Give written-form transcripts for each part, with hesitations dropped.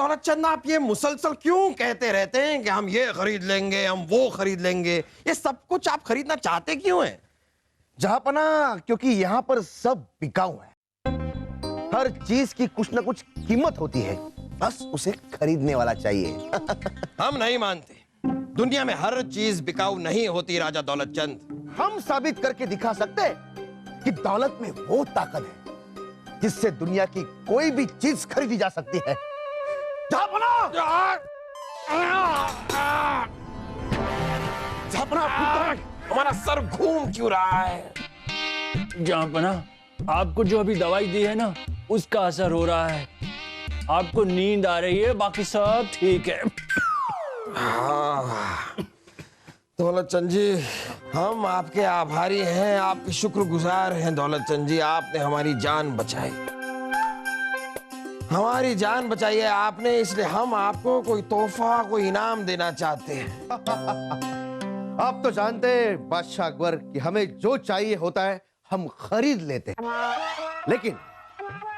दौलत चंद, आप ये मुसलसल क्यों कहते रहते हैं कि हम ये खरीद लेंगे, हम वो खरीद लेंगे? ये सब कुछ आप खरीदना चाहते क्यों हैं? जहांपना, क्योंकि यहाँ पर सब बिकाऊ है। हर चीज की कुछ ना कुछ कीमत होती है, बस उसे खरीदने वाला चाहिए। हम नहीं मानते, दुनिया में हर चीज बिकाऊ नहीं होती राजा दौलत चंद। हम साबित करके दिखा सकते हैं कि दौलत में वो ताकत है जिससे दुनिया की कोई भी चीज खरीदी जा सकती है। हमारा सर घूम क्यों रहा है? जहांपना, आपको जो अभी दवाई दी है ना, उसका असर हो रहा है। आपको नींद आ रही है, बाकी सब ठीक है। दौलत चंद जी, हम आपके आभारी हैं, आपके शुक्रगुजार हैं। दौलत चंद जी, आपने हमारी जान बचाई, हमारी जान बचाई है आपने, इसलिए हम आपको कोई तोहफा, कोई इनाम देना चाहते हैं। आप तो जानते हैं बादशाह अकबर कि हमें जो चाहिए होता है हम खरीद लेते हैं,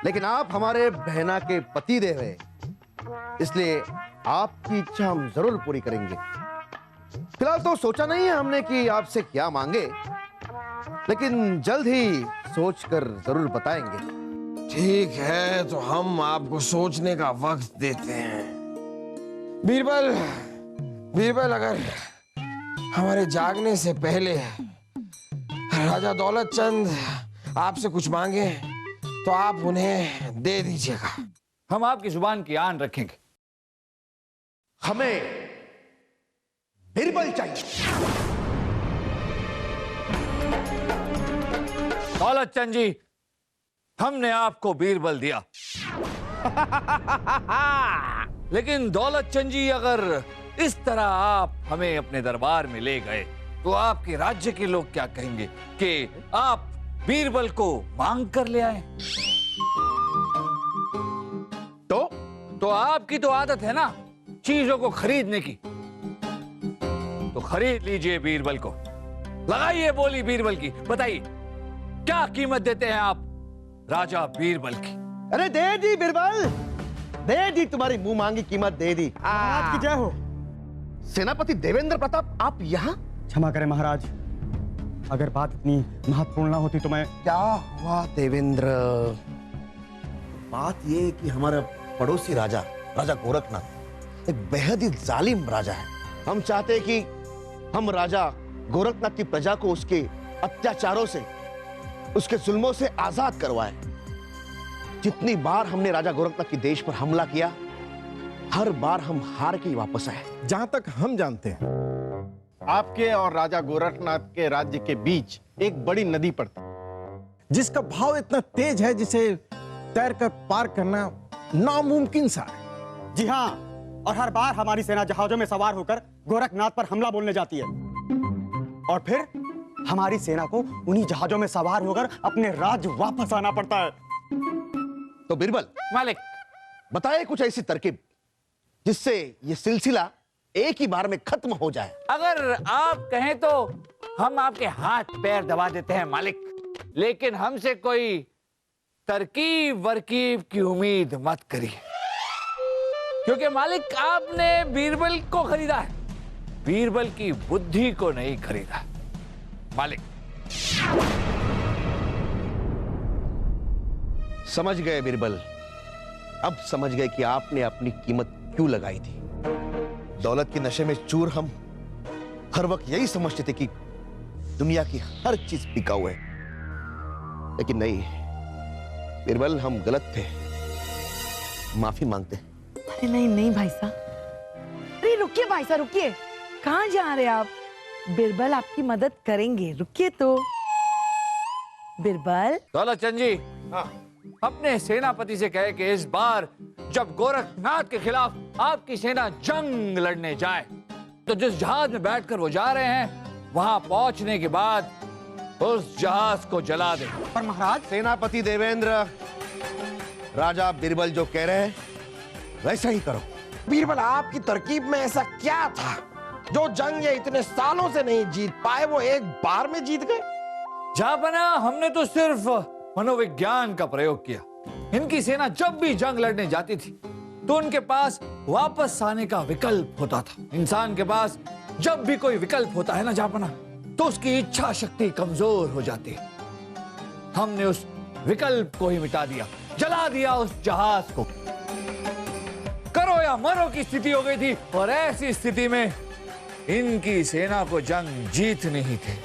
लेकिन आप हमारे बहना के पति देव हैं, इसलिए आपकी इच्छा हम जरूर पूरी करेंगे। फिलहाल तो सोचा नहीं है हमने कि आपसे क्या मांगे, लेकिन जल्द ही सोचकर जरूर बताएंगे। ठीक है, तो हम आपको सोचने का वक्त देते हैं। बीरबल, बीरबल, अगर हमारे जागने से पहले राजा दौलत चंद आपसे कुछ मांगे तो आप उन्हें दे दीजिएगा। हम आपकी जुबान की आन रखेंगे। हमें बीरबल चाहिए। दौलत चंद जी, हमने आपको बीरबल दिया। लेकिन दौलत चंद जी, अगर इस तरह आप हमें अपने दरबार में ले गए तो आपके राज्य के लोग क्या कहेंगे कि आप बीरबल को मांग कर ले आए? तो आपकी तो आदत है ना चीजों को खरीदने की, तो खरीद लीजिए बीरबल को। लगाइए बोली बीरबल की, बताइए क्या कीमत देते हैं आप राजा बीरबल की? अरे दे दी बीरबल, दे दी, तुम्हारी मुंह मांगी कीमत दे दी। महाराज की जय हो। सेनापति देवेंद्र प्रताप, आप यहाँ? क्षमा करें महाराज, अगर बात इतनी महत्वपूर्ण ना होती तो मैं। क्या हुआ देवेंद्र? बात ये कि हमारा पड़ोसी राजा, राजा गोरखनाथ एक बेहद ही जालिम राजा है। हम चाहते हैं कि हम राजा गोरखनाथ की प्रजा को उसके अत्याचारों से, उसके जुल्मों से आजाद करवाएं। जितनी बार हमने राजा गोरखनाथ के देश पर हमला किया, हर बार हम हार के ही वापस आए। जहां तक हम जानते हैं, आपके और राजा गोरखनाथ के राज्य के बीच एक बड़ी नदी पड़ती है, जिसका भाव इतना तेज है जिसे तैरकर पार करना नामुमकिन सा है। जी हाँ, और हर बार हमारी सेना जहाजों में सवार होकर गोरखनाथ पर हमला बोलने जाती है, और फिर हमारी सेना को उन्हीं जहाजों में सवार होकर अपने राज्य वापस आना पड़ता है। तो बीरबल मालिक, बताए कुछ ऐसी तरकीब जिससे ये सिलसिला एक ही बार में खत्म हो जाए। अगर आप कहें तो हम आपके हाथ पैर दबा देते हैं मालिक, लेकिन हमसे कोई तरकीब वरकीब की उम्मीद मत करिए, क्योंकि मालिक आपने बीरबल को खरीदा है, बीरबल की बुद्धि को नहीं खरीदा मालिक। समझ गए बीरबल, अब समझ गए कि आपने अपनी कीमत क्यों लगाई थी। दौलत के नशे में चूर हम हर वक्त यही समझते थे कि दुनिया की हर चीज बिकाऊ है, लेकिन नहीं बीरबल, हम गलत थे, माफी मांगते हैं। अरे नहीं नहीं भाई साहब, अरे रुकिए भाई साहब, रुकिए, कहाँ जा रहे हैं आप? बीरबल आपकी मदद करेंगे, रुकिए तो। बीरबल, दौलत चंद जी, अपने सेनापति से कहे कि इस बार जब गोरखनाथ के खिलाफ आपकी सेना जंग लड़ने जाए तो जिस जहाज में बैठकर वो जा रहे हैं, वहां पहुंचने के बाद उस जहाज को जला दे। पर महाराज, सेनापति देवेंद्र, राजा बीरबल जो कह रहे हैं वैसा ही करो। बीरबल, आपकी तरकीब में ऐसा क्या था जो जंग ये इतने सालों से नहीं जीत पाए, वो एक बार में जीत गए? जहांपना, हमने तो सिर्फ मनोविज्ञान का प्रयोग किया। इनकी सेना जब भी जंग लड़ने जाती थी, तो उनके पास वापस आने का विकल्प होता था। इंसान के पास जब भी कोई विकल्प होता है ना जापना, तो उसकी इच्छा शक्ति कमजोर हो जाती है। हमने उस विकल्प को ही मिटा दिया, जला दिया उस जहाज को। करो या मरो की स्थिति हो गई थी, और ऐसी स्थिति में इनकी सेना को जंग जीतनी ही थी।